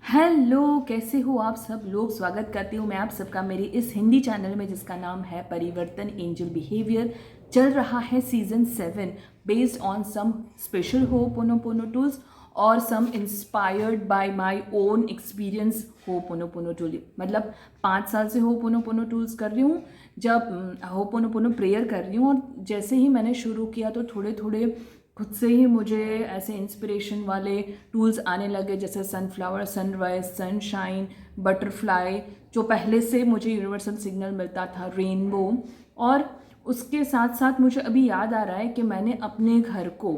Hello, कैसे हो आप सब लोग। स्वागत करती हूँ मैं आप सबका मेरी इस हिंदी चैनल में जिसका नाम है परिवर्तन एंजल बिहेवियर। चल रहा है season 7 based on some special ho'oponopono tools और some inspired by my own experience ho'oponopono tool. मतलब 5 साल से होपोनोपोनो टूल्स कर रही हूँ, जब होपोनोपोनो प्रेयर कर रही हूँ। और जैसे ही मैंने शुरू किया तो थोड़े थोड़े खुद से ही मुझे ऐसे इंस्पिरेशन वाले टूल्स आने लगे, जैसे सनफ्लावर, सनराइज, सनशाइन, बटरफ्लाई, जो पहले से मुझे यूनिवर्सल सिग्नल मिलता था, रेनबो। और उसके साथ साथ मुझे अभी याद आ रहा है कि मैंने अपने घर को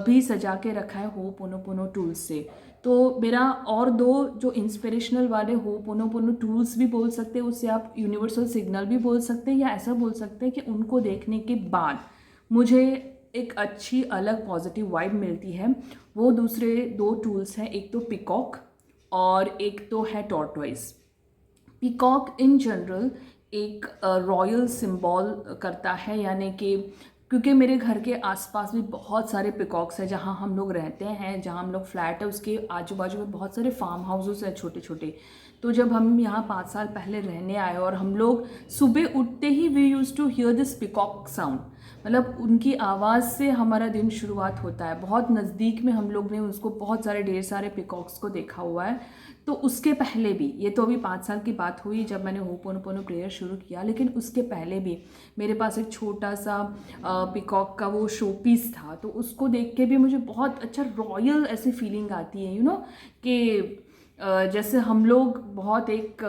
भी सजा के रखा है होपोनोपोनो टूल्स से। तो मेरा और दो जो इंस्पिरेशनल वाले होपोनोपोनो टूल्स भी बोल सकते हैं, उससे आप यूनिवर्सल सिग्नल भी बोल सकते हैं, या ऐसा बोल सकते हैं कि उनको देखने के बाद मुझे एक अच्छी अलग पॉजिटिव वाइब मिलती है। वो दूसरे दो टूल्स हैं, एक तो पिकॉक और एक तो है टॉर्टॉइस। पीकॉक इन जनरल एक रॉयल सिंबल करता है, यानी कि क्योंकि मेरे घर के आसपास भी बहुत सारे पिकॉक्स हैं, जहाँ हम लोग रहते हैं, जहाँ हम लोग फ्लैट है उसके आजू बाजू में बहुत सारे फार्म हाउसेस हैं छोटे छोटे। तो जब हम यहाँ 5 साल पहले रहने आए और हम लोग सुबह उठते ही we use to hear this peacock sound, मतलब उनकी आवाज़ से हमारा दिन शुरुआत होता है। बहुत नज़दीक में हम लोग ने उसको बहुत सारे ढेर सारे पिकॉक्स को देखा हुआ है। तो उसके पहले भी, ये तो अभी 5 साल की बात हुई जब मैंने होपोनोपोनो प्रेयर शुरू किया, लेकिन उसके पहले भी मेरे पास एक छोटा सा पिकॉक का वो शो पीस था। तो उसको देख के भी मुझे बहुत अच्छा रॉयल ऐसी फीलिंग आती है, कि जैसे हम लोग बहुत एक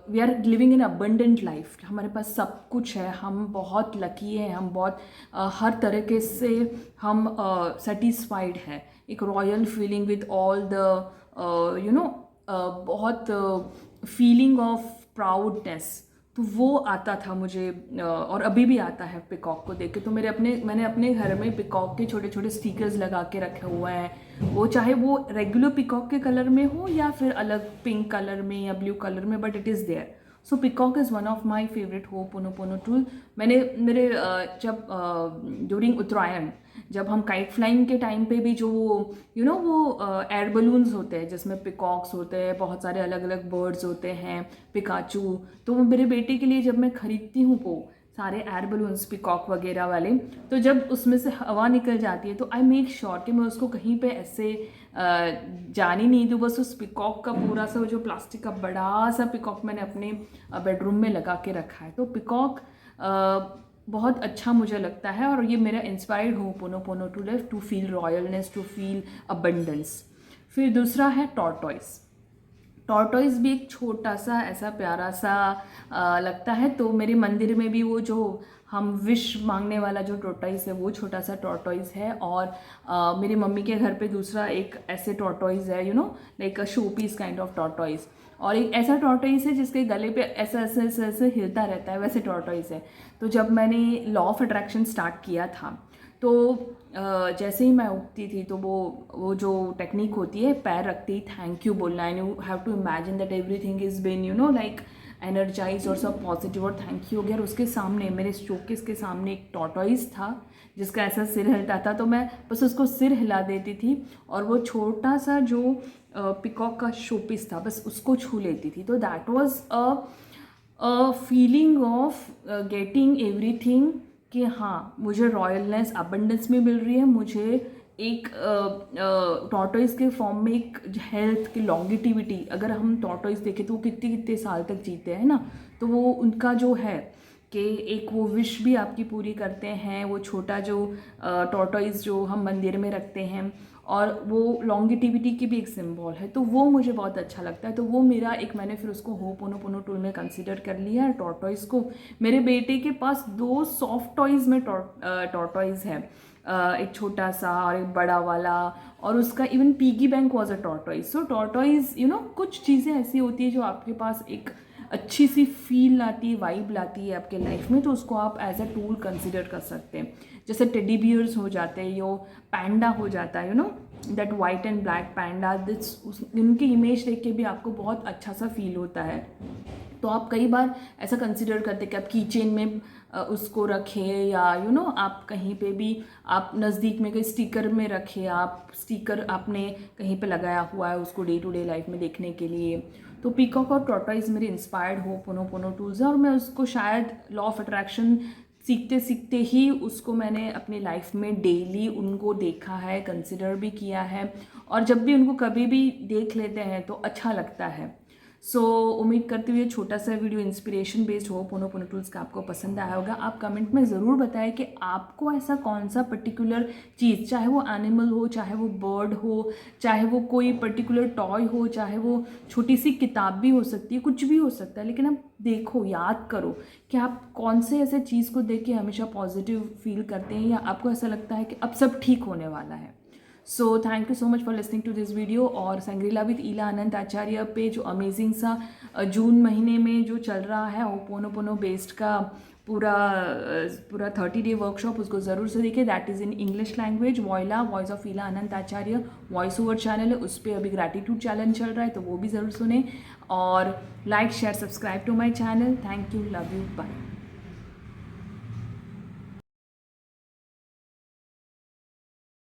we are living in abundant life, हमारे पास सब कुछ है, हम बहुत लकी हैं, हम बहुत हर तरीके से हम सेटिस्फाइड हैं। एक royal feeling with all the बहुत फीलिंग ऑफ प्राउडनेस, तो वो आता था मुझे। और अभी भी आता है पिकॉक को देख के। तो मैंने अपने घर में पिकॉक के छोटे छोटे स्टिकर्स लगा के रखे हुए हैं, वो चाहे वो रेगुलर पिकॉक के कलर में हो या फिर अलग पिंक कलर में या ब्लू कलर में, but it is there. So peacock is one of my favourite ho'oponopono tool. मैंने मेरे जब ड्यूरिंग उत्तरायण, जब हम काइट फ्लाइंग के टाइम पे भी जो वो एयर बलून्स होते हैं जिसमें पिकॉक्स होते हैं, बहुत सारे अलग अलग बर्ड्स होते हैं, पिकाचू, तो वो मेरे बेटे के लिए जब मैं खरीदती हूँ वो सारे एयर बलून्स पिकॉक वगैरह वाले, तो जब उसमें से हवा निकल जाती है तो आई मेक श्योर कि मैं उसको कहीं पे ऐसे जाने नहीं दूँ। बस उस पिकॉक का पूरा सा जो प्लास्टिक का बड़ा सा पिकॉक मैंने अपने बेडरूम में लगा के रखा है। तो पिकॉक बहुत अच्छा मुझे लगता है, और ये मेरा इंस्पायर्ड होपोनोपोनो टूल है to feel royalness, to feel abundance. फिर दूसरा है टॉर्टॉइस। टॉर्टॉइस भी एक छोटा सा ऐसा प्यारा सा लगता है। तो मेरे मंदिर में भी वो जो हम विश मांगने वाला जो टॉर्टॉइस है वो छोटा सा टॉर्टॉइस है। और मेरी मम्मी के घर पे दूसरा एक ऐसे टॉर्टॉइस है, like a showpiece kind of tortoise. और एक ऐसा टॉर्टॉइस है जिसके गले पे ऐसा ऐसे ऐसे ऐसे हिलता रहता है, वैसे टॉर्टॉइस है। तो जब मैंने लॉ ऑफ अट्रैक्शन स्टार्ट किया था, तो जैसे ही मैं उठती थी तो वो जो टेक्निक होती है, पैर रखते ही थैंक यू बोलना, and you have to imagine that everything is been like energize और सब पॉजिटिव, और थैंक यू हो गया। और उसके सामने, मेरे शोकेस के सामने एक टॉर्टॉइस था जिसका ऐसा सिर हिलता था, तो मैं बस उसको सिर हिला देती थी और वो छोटा सा जो पिकॉक का शोपीस था बस उसको छू लेती थी। तो that was a feeling of getting everything, कि हाँ मुझे रॉयलनेस अबंडेंस में मिल रही है, मुझे एक टॉर्टोइस के फॉर्म में एक हेल्थ की लॉन्गिटिविटी। अगर हम टॉर्टोइस देखें तो वो कितने कितने साल तक जीते हैं ना, तो वो उनका जो है कि एक वो विश भी आपकी पूरी करते हैं, वो छोटा जो टॉर्टोइस जो हम मंदिर में रखते हैं, और वो लॉन्गिटिविटी की भी एक सिंबल है। तो वो मुझे बहुत अच्छा लगता है। तो वो मेरा एक, मैंने फिर उसको होपोनोपोनो टूल में कंसिडर कर लिया है टॉर्टोइस को। मेरे बेटे के पास 2 सॉफ्ट टॉयज़ में टॉर्टोइस है, एक छोटा सा और एक बड़ा वाला, और उसका even piggy bank was a tortoise. So tortoise कुछ चीज़ें ऐसी होती है जो आपके पास एक अच्छी सी फील लाती है, वाइब लाती है आपके लाइफ में, तो उसको आप एज अ टूल कंसिडर कर सकते हैं। जैसे टेडी बियर्स हो जाते हैं, यो पैंडा हो जाता है, that white and black panda, this उनकी इमेज देख के भी आपको बहुत अच्छा सा फील होता है। तो आप कई बार ऐसा कंसिडर करते कि आप की चेन में उसको रखें, या आप कहीं पे भी आप नज़दीक में कहीं स्टिकर में रखें, आप स्टिकर आपने कहीं पे लगाया हुआ है उसको डे टू डे लाइफ में देखने के लिए। तो पीकॉक और टॉर्टॉइज मेरे इंस्पायर्ड होपोनोपोनो टूल्स है, और मैं उसको शायद लॉ ऑफ अट्रैक्शन सीखते सीखते ही उसको मैंने अपनी लाइफ में डेली उनको देखा है, कंसिडर भी किया है, और जब भी उनको कभी भी देख लेते हैं तो अच्छा लगता है। सो उम्मीद करती हूँ ये छोटा सा video inspiration based ho'oponopono tools का आपको पसंद आया होगा। आप कमेंट में ज़रूर बताएं कि आपको ऐसा कौन सा पर्टिकुलर चीज़, चाहे वो एनिमल हो, चाहे वो बर्ड हो, चाहे वो कोई पर्टिकुलर टॉय हो, चाहे वो छोटी सी किताब भी हो सकती है, कुछ भी हो सकता है, लेकिन आप देखो, याद करो कि आप कौन से ऐसे चीज़ को देख के हमेशा पॉजिटिव फील करते हैं, या आपको ऐसा लगता है कि अब सब ठीक होने वाला है। So thank you so much for listening to this video. और संग्रीला विद ईला अनंत आचार्य पे जो अमेजिंग सा जून महीने में जो चल रहा है होपोनोपोनो बेस्ड का पूरा 30-day वर्कशॉप, उसको ज़रूर से देखिए। That is in English language, voila voice of Ila Anant Acharya voice over channel है, उस पर अभी ग्रैटिट्यूड चैलेंज चल रहा है, तो वो भी ज़रूर सुने। और like share subscribe to my channel. Thank you, love you, bye.